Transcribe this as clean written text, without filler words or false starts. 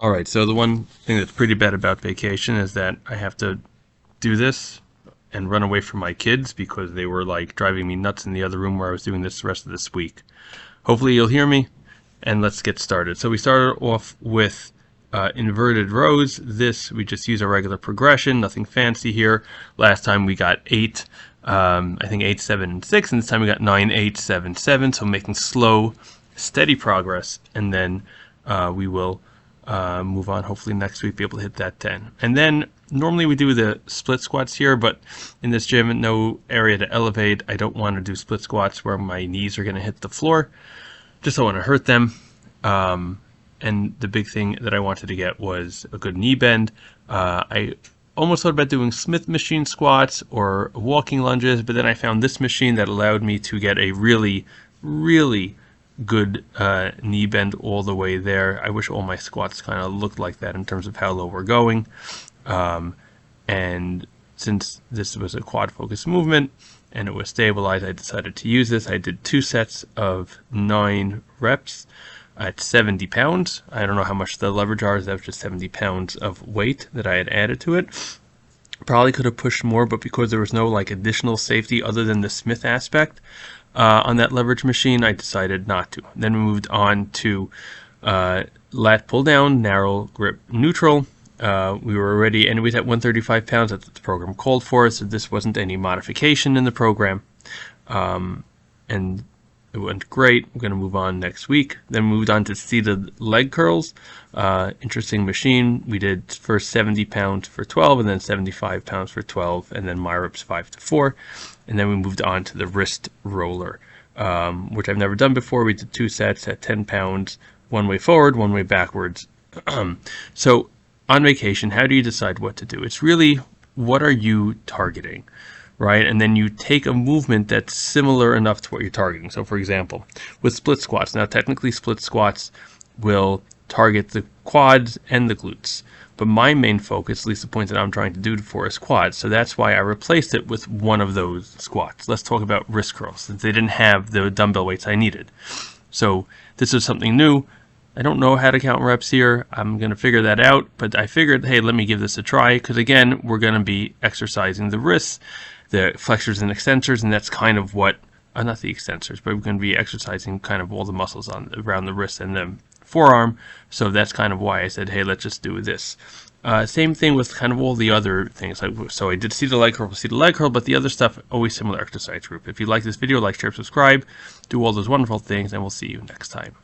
All right, so the one thing that's pretty bad about vacation is that I have to do this and run away from my kids because they were like driving me nuts in the other room where I was doing this the rest of this week. Hopefully you'll hear me, and let's get started. So we started off with inverted rows. This, we just use a regular progression, nothing fancy here. Last time we got 8, I think 8, 7, and 6, and this time we got 9, 8, 7, 7. So making slow, steady progress, and then we will move on. Hopefully next week be able to hit that 10. And then normally we do the split squats here, but in this gym, no area to elevate. I don't want to do split squats where my knees are going to hit the floor. Just don't want to hurt them. And the big thing that I wanted to get was a good knee bend. I almost thought about doing Smith machine squats or walking lunges, but then I found this machine that allowed me to get a really, really good knee bend all the way there. I wish all my squats kind of looked like that in terms of how low we're going. And since this was a quad focus movement and it was stabilized, I decided to use this. I did 2 sets of 9 reps at 70 pounds. I don't know how much the leverage are. That was just 70 pounds of weight that I had added to it. Probably could have pushed more, but because there was no like additional safety other than the Smith aspect on that leverage machine, I decided not to. Then we moved on to lat pull down, narrow grip neutral. We were already anyways at 135 pounds. That's what the program called for, so this wasn't any modification in the program. And it went great. We're going to move on next week. Then moved on to seated leg curls. Interesting machine. We did first 70 pounds for 12 and then 75 pounds for 12 and then my reps 5 to 4. And then we moved on to the wrist roller, which I've never done before. We did 2 sets at 10 pounds, one way forward, one way backwards. So on vacation, how do you decide what to do? It's really, what are you targeting? Right? And then you take a movement that's similar enough to what you're targeting. So for example, with split squats, now technically split squats will target the quads and the glutes, but my main focus, at least the point that I'm trying to do for, is quads. So that's why I replaced it with one of those squats. Let's talk about wrist curls, since they didn't have the dumbbell weights I needed. So this is something new. I don't know how to count reps here. I'm going to figure that out, but I figured, hey, let me give this a try, because again, we're going to be exercising the wrists, the flexors and extensors, and that's kind of what, not the extensors, but we're going to be exercising kind of all the muscles around the wrist and the forearm. So that's kind of why I said, hey, let's just do this. Same thing with kind of all the other things. So I did seated leg curl, but the other stuff, always similar exercise group. If you like this video, like, share, subscribe, do all those wonderful things, and we'll see you next time.